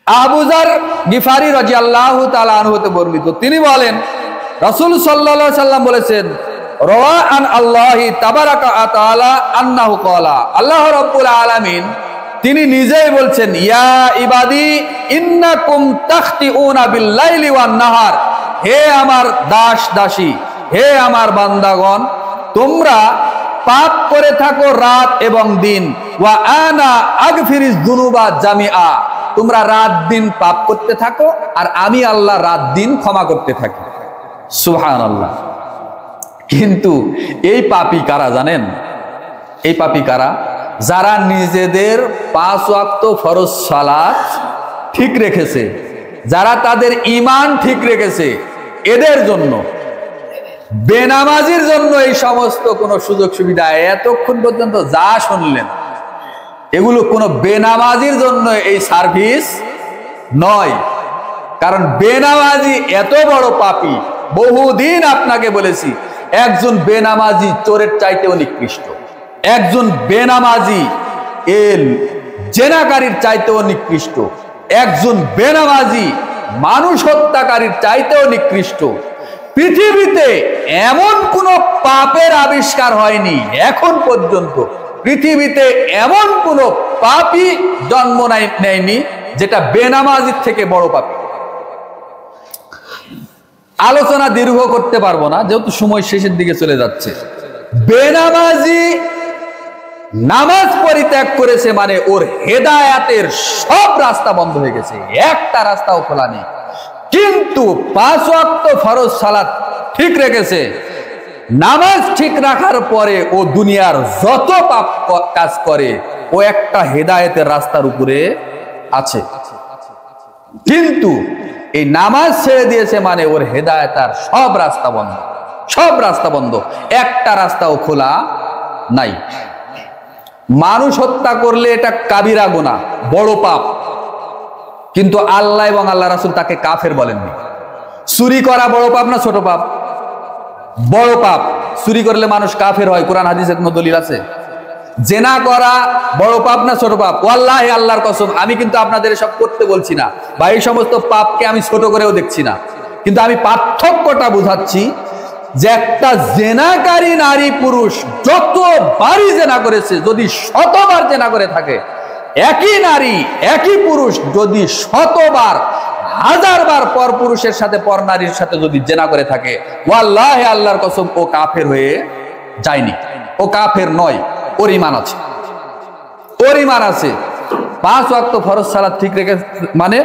আবু যার গিফারি রাদিয়াল্লাহু তাআলা আনহু হতে বর্ণিত, তিনি বলেন রাসূল সাল্লাল্লাহু আলাইহি সাল্লাম বলেছেন, রাওয়া আন আল্লাহি তাবারাকা ওয়া তাআলা আন্নাহু ক্বালা, আল্লাহ রাব্বুল আলামিন তিনি নিজেই বলছেন, ইয়া ইবাদি ইন্নাকুম তাখতিউনা বিল লাইলি ওয়ান নাহার, হে আমার দাস দাসী, হে আমার বান্দাগণ, তোমরা পাপ করে থাকো রাত এবং দিন, ওয়া আনা আগফিরিজ যুনুবা জামিআ, তোমরা রাত দিন পাপ করতে থাকো আর আমি আল্লাহ রাত দিন ক্ষমা করতে থাকি। সুবহানাল্লাহ। কিন্তু এই পাপী কারা জানেন? এই পাপী কারা? যারা নিজেদের 5 ওয়াক্ত ফরজ সালাত ঠিক রেখেছে, যারা তাদের ঈমান ঠিক রেখেছে, এদের জন্য। বেনামাজির জন্য এই সমস্ত কোনো সুযোগ সুবিধা এতক্ষণ পর্যন্ত যা শুনলেন এগুলো কোনো বেনামাজির জন্য এই সার্ভিস নয়। কারণ বেনামাজি এত বড় পাপী, বহুদিন আপনাকে বলেছি, একজন বেনামাজি চোরের চাইতেও নিকৃষ্ট, একজন বেনামাজি জেনাকারীর চাইতেও নিকৃষ্ট, একজন বেনামাজি মানুষ হত্যাকারীর চাইতেও নিকৃষ্ট। পৃথিবীতে এমন কোন পাপের আবিষ্কার হয়নি এখন পর্যন্ত, পৃথিবীতে এমন কোন পাপই জন্ম নেয়নি যেটা বেনামাজির থেকে বড় পাপী। আলোচনা দীর্ঘ করতে পারবো না যেহেতু সময় শেষের দিকে চলে যাচ্ছে। বেনামাজি নামাজ পরিত্যাগ করেছে মানে ওর হেদায়াতের সব রাস্তা বন্ধ হয়ে গেছে, একটা রাস্তাও খোলা নেই। কিন্তু 5 ওয়াক্ত ফরজ সালাত ঠিক রেখেছে, নামাজ ঠিক রাখার পরে ও দুনিয়ার যত পাপ কাজ করে ও একটা হেদায়েতের রাস্তার উপরে আছে। কিন্তু এই নামাজ ছেড়ে দিয়েছে মানে ওর হেদায়েতার সব রাস্তা বন্ধ, সব রাস্তা বন্ধ, একটা রাস্তাও খোলা নাই। মানুষ হত্যা করলে এটা কাবিরা গুনাহ, বড় পাপ, কিন্তু আল্লাহ এবং আল্লাহ রাসূল তাকে কাফের বলেননি। চুরি করা বড় পাপ না ছোট পাপ? বড় পাপ। চুরি করলে মানুষ কাফের হয়, কোরআন হাদিসের কোনো দলিল আছে? জেনা করা বড় পাপ না ছোট পাপ? ওয়াল্লাহি আল্লাহর কসম, আমি কিন্তু আপনাদের সব করতে বলছি না বা এই সমস্ত পাপকে আমি ছোট করেও দেখছি না, কিন্তু আমি পার্থক্যটা বুঝাচ্ছি যে একটা জেনাকারী নারী পুরুষ যতবারই জেনা করেছে, যদি 100বার জেনা করে থাকে, একই নারী একই পুরুষ যদি 100বার 1000 বার পর পুরুষের সাথে পর নারীর সাথে যদি জেনা করে থাকে, ওয়াল্লাহি আল্লাহর কসম ও কাফের হয়ে যায়নি, ও কাফের নয়, ওর ঈমান আছে, ওর ঈমান আছে। 5 ওয়াক্ত ফরজ সালাত ঠিক রেখে মানে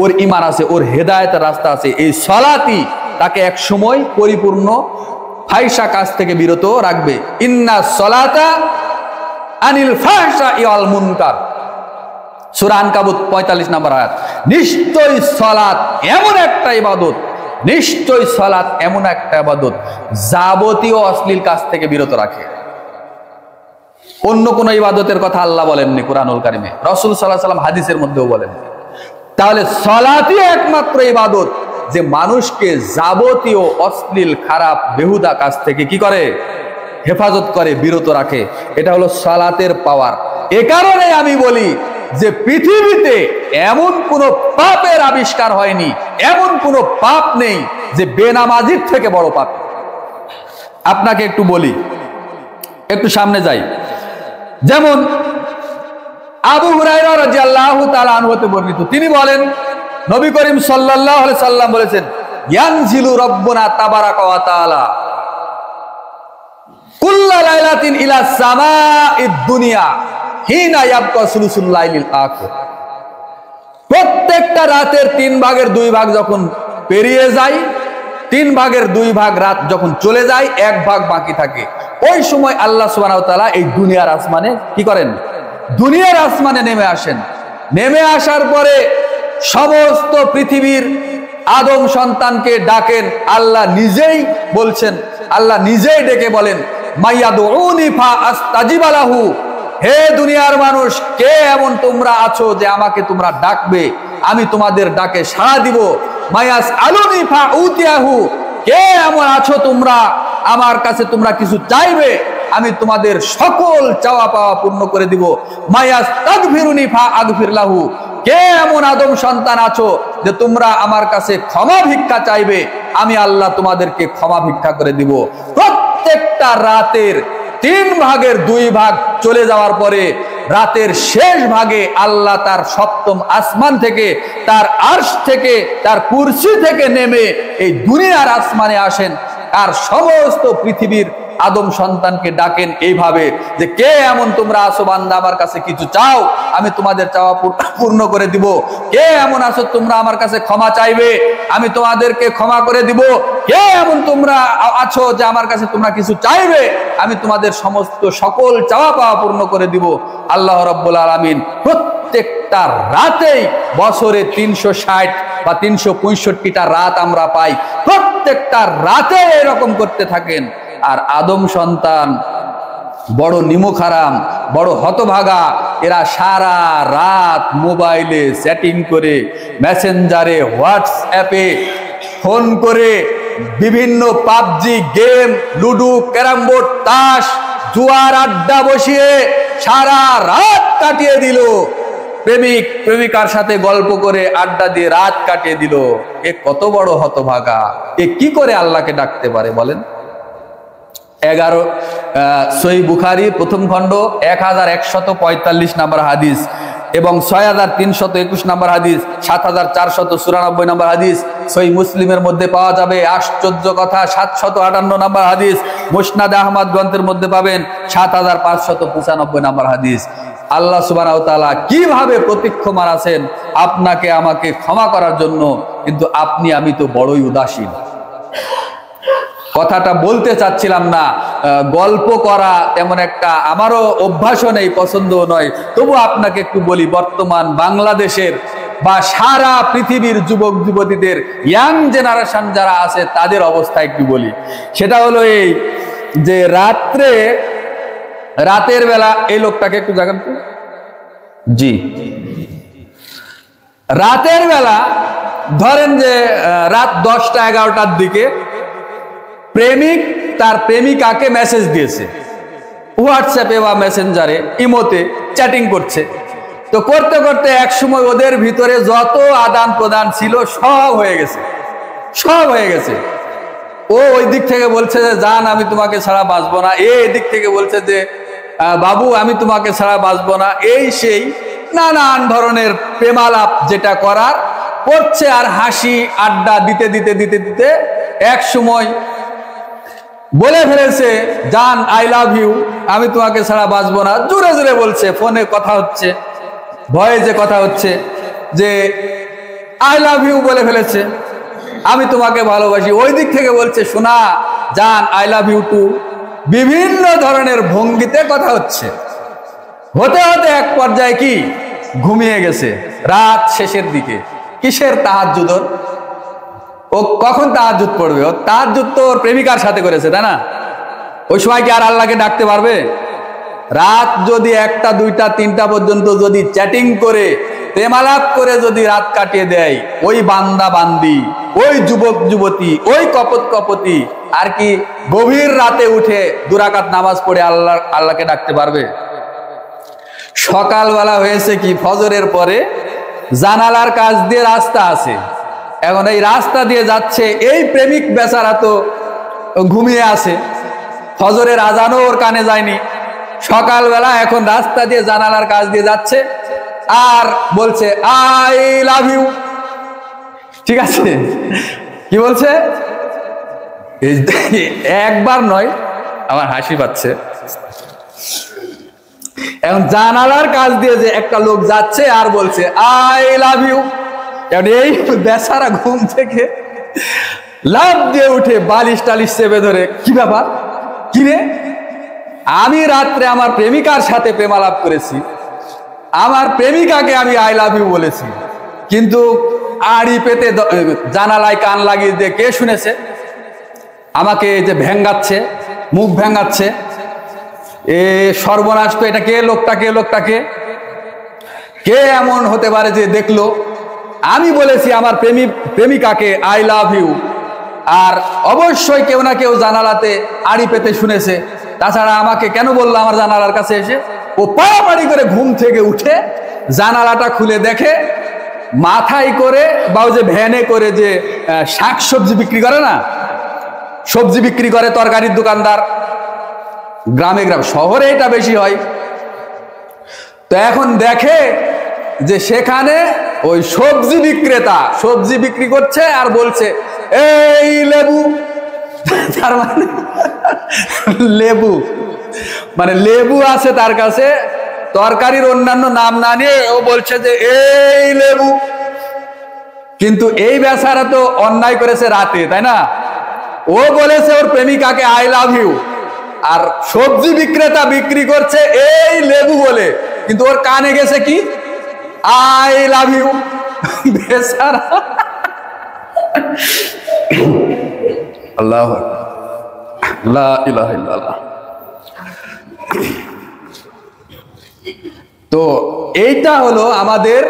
ওর ঈমান আছে, ওর হেদায়েতের রাস্তা আছে। এই সালাতই তাকে এক সময় পরিপূর্ণ ফাহিশা কাজ থেকে বিরত রাখবে। ইন্না সলাতা আনিল ফাহশাই ওয়াল মুনকার, সূরা আনকাবুত 45 নম্বর আয়াত। নিশ্চয়ই সালাত এমন একটা ইবাদত, নিশ্চয়ই সালাত এমন একটা ইবাদত যাবতীয় অশ্লীল কাজ থেকে বিরত রাখে। অন্য কোন ইবাদতের কথা আল্লাহ বলেননি কুরআনুল কারীমে, রাসূল সাল্লাল্লাহু আলাইহি ওয়াসাল্লাম হাদিসের মধ্যেও বলেন। তাহলে সালাতই একমাত্র ইবাদত যে মানুষকে যাবতীয় অশ্লীল খারাপ বেহুদা কাজ থেকে কি করে? হেফাজত করে, বিরত রাখে। এটা হলো সালাতের পাওয়ার। এ কারণে আমি বলি যে পৃথিবীতে এমন কোন পাপের আবিষ্কার হয়নি, এমন কোন পাপ নেই যে বেনামাজির থেকে বড় পাপ। আপনাকে একটু বলি, একটু সামনে যাই। যেমন আবু হুরায়রা রাদিয়াল্লাহু তাআলা আনহু হতে বর্ণিত, তিনি বলেন নবী করিম সাল্লাল্লাহু আলাইহি সাল্লাম বলেছেন, ইয়ানজিলু রাব্বুনা তাবারাকা ওয়া তাআলা কুল্লা লাইলাতিন ইলা সামাঈদ দুনিয়া হিনা ইয়াবকা সুলুসুল লাইলিল আখির। প্রত্যেকটা রাতের 3 ভাগের 2 ভাগ যখন পেরিয়ে যায়, 3 ভাগের 2 ভাগ রাত যখন চলে যায়, 1 ভাগ বাকি থাকে, ওই সময় আল্লাহ সুবহানাহু ওয়া তাআলা এই দুনিয়ার আসমানে কি করেন? দুনিয়ার আসমানে নেমে আসেন। নেমে আসার পরে সমস্ত পৃথিবীর আদম সন্তানকে ডাকেন। আল্লাহ নিজেই বলছেন, আল্লাহ নিজেই ডেকে বলেন, মাইয়াদউনি ফা আস্তাজিব লাহু, হে দুনিয়ার মানুষ, কে এমন তোমরা আছো যে আমাকে তোমরা ডাকবে, আমি তোমাদের ডাকে সাড়া দিব। মায়াস আলুনি ফা উতিয়াহু, কে এমন আছো তোমরা আমার কাছে তোমরা কিছু চাইবে, আমি তোমাদের সকল চাওয়া পাওয়া পূর্ণ করে দিব। মায়াস তাগফিরুনি ফা আগফির লাহু, কে এমন আদম সন্তান আছো যে তোমরা আমার কাছে ক্ষমা ভিক্ষা চাইবে, আমি আল্লাহ তোমাদেরকে ক্ষমা ভিক্ষা করে দিব। প্রত্যেকটা রাতের 3 ভাগের 2 ভাগ চলে যাওয়ার পরে রাতের শেষ ভাগে আল্লাহ তার সপ্তম আসমান থেকে, তার আরশ থেকে, তার কুরসি থেকে নেমে এই দুনিয়ার আসমানে আসেন, আর সমস্ত পৃথিবীর আদম সন্তানকে ডাকেন এইভাবে যে কে এমন তোমরা আছো বান্দা আমার কাছে কিছু চাও, আমি তোমাদের চাওয়া পূর্ণ করে দিব। কে এমন আছো তোমরা আমার কাছে ক্ষমা চাইবে, আমি তোমাদেরকে ক্ষমা করে দিব। কে এমন তোমরা আছো যে আমার কাছে তোমরা কিছু চাইবে, আমি তোমাদের সমস্ত সকল চাওয়া পাওয়া পূর্ণ করে দিব। আল্লাহ রাব্বুল আলামিন প্রত্যেকটা রাতেই, বছরে 360 বা 365টা রাত আমরা পাই, প্রত্যেকটা রাতে এরকম করতে থাকেন। আর আদম সন্তান বড় নিমুখারাম, বড় হতভাগা, এরা সারা রাত মোবাইলে চ্যাটিং করে, মেসেঞ্জারে, হোয়াটসঅ্যাপে ফোন করে, বিভিন্ন PUBG game, ludo, carrom board, তাস, জুয়ার আড্ডা বসিয়ে সারা রাত কাটিয়ে দিল। প্রেমিক প্রেমিকার সাথে গল্প করে আড্ডা দিয়ে রাত কাটিয়ে দিল। এ কত বড় হতভাগা, এ কি করে আল্লাহকে ডাকতে পারে বলেন? 11 সহিহ বুখারী প্রথম খণ্ড 1145 নম্বর হাদিস এবং 6321 নম্বর হাদিস, 7494 নম্বর হাদিস। সহিহ মুসলিমের মধ্যে পাওয়া যাবে আশ্চর্য কথা 758 নম্বর হাদিস। মুসনাদ আহমদ গ্রন্থের মধ্যে পাবেন 7595 নম্বর হাদিস। আল্লাহ সুবহানাহু ওয়া তাআলা কিভাবে প্রতীক্ষমান আছেন আপনাকে আমাকে ক্ষমা করার জন্য, কিন্তু আপনি আমি তো বড়ই উদাসীন। কথাটা বলতে চাচ্ছিলাম না, গল্প করা তেমন একটা আমারও অভ্যাসও নেই, পছন্দও নয়, তবু আপনাকে একটু বলি, বর্তমান বাংলাদেশের বা সারা পৃথিবীর যুবক যুবতীদের, ইয়াং জেনারেশন যারা আছে তাদের অবস্থা একটু বলি। সেটা হলো এই যে রাতের বেলা, এই লোকটাকে একটু জাগান তো, জি, রাতের বেলা ধরেন যে রাত 10টা 11টার দিকে প্রেমিক তার প্রেমিকাকে মেসেজ দিয়েছে, হোয়াটসঅ্যাপে বা মেসেঞ্জারে, ইমোতে চ্যাটিং করছে। তো করতে করতে এক সময় ওদের ভিতরে যত আদান প্রদান ছিল সব হয়ে গেছে। ও ওই দিক থেকে বলছে যে জান আমি তোমাকে ছাড়া বাঁচবো না, এই দিক থেকে বলছে যে বাবু আমি তোমাকে ছাড়া বাঁচবো না, এই সেই নানান ধরনের প্রেমালাপ যেটা করার করছে। আর হাসি আড্ডা দিতে দিতে দিতে দিতে এক সময় বলে ফেলেছে জান আই লাভ ইউ, আমি তোমাকে ছাড়া বাঁচবো না। জোরে জোরে বলছে, ফোনে কথা হচ্ছে, ভয়েসে কথা হচ্ছে যে আই লাভ ইউ বলে ফেলেছে, আমি তোমাকে ভালোবাসি। ওই দিক থেকে বলছে শোনা জান আই লাভ ইউ টু। বিভিন্ন ধরনের ভঙ্গিতে কথা হচ্ছে। হতে হতে এক পর্যায়ে কি ঘুমিয়ে গেছে রাত শেষের দিকে। কিসের তাহাজ্জুদ? ও কখন তাহাজ্জুদ পড়বে? ও তাহাজ্জুদ তো ওর প্রেমিকার সাথে করেছে, তাই না? ওই সময় কি আর আল্লাহকে ডাকতে পারবে? রাত যদি 1টা 2টা 3টা পর্যন্ত যদি চ্যাটিং করে, প্রেমালাপ করে যদি রাত কাটিয়ে দেয়, ওই বান্দা বান্দি, ওই যুবক যুবতী, ওই কপত কপতি আর কি গভীর রাতে উঠে 2 রাকাত নামাজ পড়ে আল্লাহকে ডাকতে পারবে? সকালবেলা হয়েছে কি, ফজরের পরে জানালার কাছ দিয়ে রাস্তা আছে, এখন এই রাস্তা দিয়ে যাচ্ছে এই প্রেমিক বেচারা তো ঘুমিয়ে আছে, ফজরের আজানও ওর কানে যায়নি। সকালবেলা এখন রাস্তা দিয়ে জানালার কাছ দিয়ে যাচ্ছে আর বলছে আই লাভ ইউ। ঠিক আছে, কি বলছে? একবার নয়, আমার হাসি পাচ্ছে। এখন জানালার কাছ দিয়ে যে একটা লোক যাচ্ছে আর বলছে আই লাভ ইউ, এই বেচারা ঘুম থেকে লাফ দিয়ে উঠে বালিশ টালিশ চেপে ধরে, কি ব্যাপার, কি রে, আমি রাত্রে আমার প্রেমিকার সাথে প্রেমালাপ করেছি, আমার প্রেমিকাকে আমি আই লাভ ইউ বলেছি, কিন্তু আড়ি পেতে জানালায় কান লাগিয়ে দিয়ে কে শুনেছে? আমাকে যে ভেঙ্গাচ্ছে, মুখ ভেঙ্গাচ্ছে, এ সর্বনাশ তো, এটা কে? লোকটাকে কে এমন হতে পারে যে দেখলো আমি বলেছি আমার প্রেমিকাকে আই লাভ ইউ, আর অবশ্যই কেউ না কেউ জানালাতে আড়ি পেতে শুনেছে। তাছাড়া আমাকে কেন বললো আমার জানালার কাছে এসে? ও পাড়াপাড়ি করে ঘুম থেকে উঠে জানালাটা খুলে দেখে মাথায় করে বা যে ভ্যানে করে যে শাক সবজি বিক্রি করে না, সবজি বিক্রি করে তরকারির দোকানদার, গ্রামে শহরে এটা বেশি হয়। তো এখন দেখে যে সেখানে ওই সবজি বিক্রেতা সবজি বিক্রি করছে আর বলছে এই লেবু, তার মানে লেবু, মানে লেবু আছে তার কাছে, তরকারির অন্যান্য নাম না নিয়ে ও বলছে যে এই লেবু। কিন্তু এই বেচারা তো অন্যায় করেছে রাতে, তাই না? ও বলেছে ওর প্রেমিকাকে আই লাভ ইউ, আর সবজি বিক্রেতা বিক্রি করছে এই লেবু বলে, কিন্তু ওর কানে গেছে কি আই লাভ ইউ। বেচারা, আল্লাহু আকবার, লা ইলাহা ইল্লাল্লাহ। তো এইটা হলো আমাদের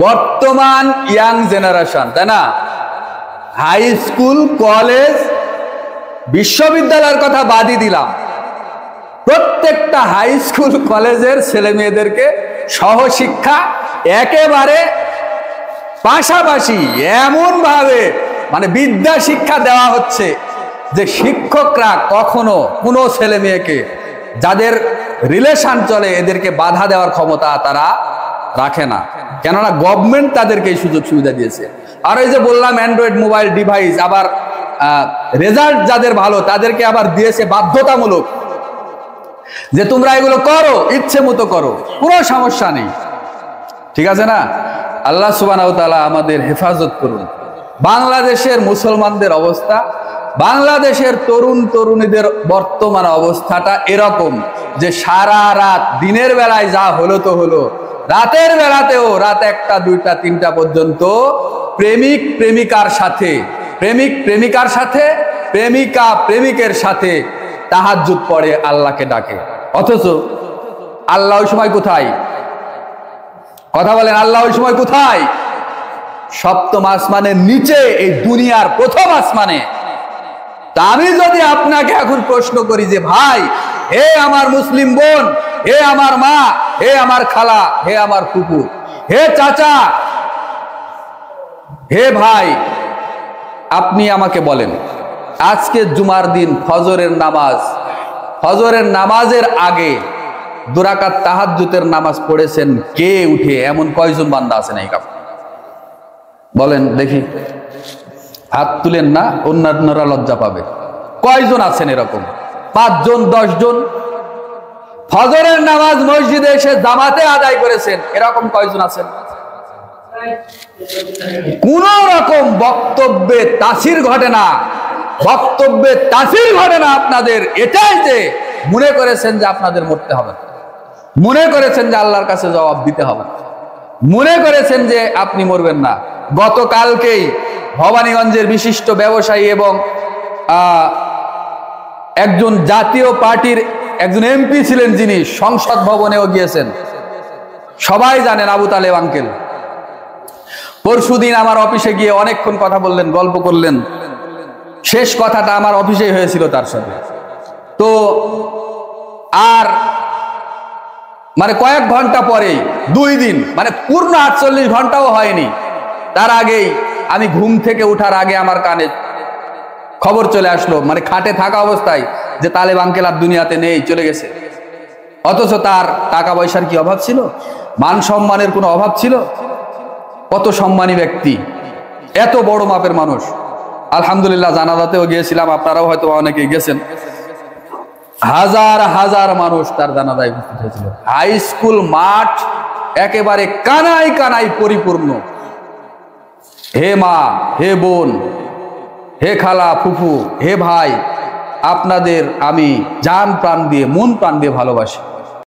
বর্তমান ইয়াং জেনারেশন, তাই না? হাই স্কুল, কলেজ, বিশ্ববিদ্যালয়ের কথা বাদই দিলাম, প্রত্যেকটা হাই স্কুল কলেজের ছেলে মেয়েদেরকে সহশিক্ষা একেবারে পাশাপাশি এমন ভাবে মানে বিদ্যা শিক্ষা দেওয়া হচ্ছে যে শিক্ষকরা কখনো কোনো ছেলে মেয়েকে যাদের রিলেশন চলে এদেরকে বাধা দেওয়ার ক্ষমতা তারা রাখে না, কেননা গভর্নমেন্ট তাদেরকে এই সুযোগ সুবিধা দিয়েছে। আর এই যে বললাম অ্যান্ড্রয়েড মোবাইল ডিভাইস, আবার রেজাল্ট যাদের ভালো তাদেরকে আবার দিয়েছে বাধ্যতামূলক যে তোমরা এগুলো করো, ইচ্ছে মতো করো, কোনো সমস্যা নেই, ঠিক আছে না? আল্লাহ সুবহানাহু ওয়া তাআলা আমাদের হেফাজত করুন। বাংলাদেশের মুসলমানদের অবস্থা, বাংলাদেশের তরুণ তরুণীদের বর্তমান অবস্থাটা এরকম যে সারা রাত, দিনের বেলায় যা হলো তো হলো, রাতের বেলাতেও রাত 1টা 2টা 3টা পর্যন্ত প্রেমিক প্রেমিকার সাথে, প্রেমিক প্রেমিকার সাথে, প্রেমিকা প্রেমিকের সাথে তাহাজ্জুদ পড়ে, আল্লাহকে ডাকে। অথচ আল্লাহ ওই সময় কোথায়? কথা বলেন, আল্লাহ ওই সময় কোথায়? সপ্তম আসমানের নিচে, এই দুনিয়ার প্রথম আসমানে। তা আমি যদি আপনাকে এখন প্রশ্ন করি যে ভাই, হে আমার মুসলিম বোন, হে আমার মা, হে আমার খালা, হে আমার ফুফু, হে চাচা, হে ভাই, আপনি আমাকে বলেন আজকে জুমার দিন ফজরের নামাজ, ফজরের নামাজের আগে 2 রাকাত তাহাজ্জুদের নামাজ পড়েছেন কে উঠে? এমন কয়জন বান্দা আছেন এই কাপ? বলেন দেখি, হাত তুলেন না, অন্যান্যরা লজ্জা পাবে। কয়জন আছেন এরকম? 5 জন 10 জন? ফজরের নামাজ মসজিদে এসে জামাতে আদায় করেছেন এরকম কয়জন আছেন? কোন রকম বক্তব্যে তাসির ঘটে না, বক্তব্যে তাসির ঘটে না আপনাদের, এটাই যে মনে করেছেন যে আপনাদের মরতে হবে, মনে করেছেন যে আল্লাহর কাছে জবাব দিতে হবে, মনে করেছেন যে আপনি মরবেন না। গতকালকেই ভবানীগঞ্জের বিশিষ্ট ব্যবসায়ী এবং একজন জাতীয় পার্টির একজন এমপি ছিলেন, যিনি সংসদ ভবনেও গিয়েছেন, সবাই জানেন, আবু তালেব আঙ্কেল। পরশুদিন আমার অফিসে গিয়ে অনেকক্ষণ কথা বললেন, গল্প করলেন, শেষ কথাটা আমার অফিসেই হয়েছিল তার সাথে। তো আর মানে কয়েক ঘন্টা পরেই, 2 দিন মানে পূর্ণ 48 ঘন্টাও হয়নি, তার আগেই আমি ঘুম থেকে উঠার আগে আমার কানে খবর চলে আসলো, মানে খাটে থাকা অবস্থায়, যে তালেব আঙ্কেল আর দুনিয়াতে নেই, চলে গেছে। অথচ তার টাকা পয়সার কি অভাব ছিল? মান সম্মানের কোনো অভাব ছিল? কত সম্মানী ব্যক্তি, এত বড় মাপের মানুষ। আলহামদুলিল্লাহ জানাজাতেও গিয়েছিলাম, আপনারাও হয়তো অনেকেই গেছেন। হাজার হাজার মানুষ তার জানাজায় উপস্থিত হয়েছিল। হাই স্কুল মাঠ একেবারে কানায় কানায় পরিপূর্ণ। হে মা, হে বোন, হে খালা, ফুফু, হে ভাই, আপনাদের আমি জান প্রাণ দিয়ে, মন প্রাণ দিয়ে ভালোবাসি।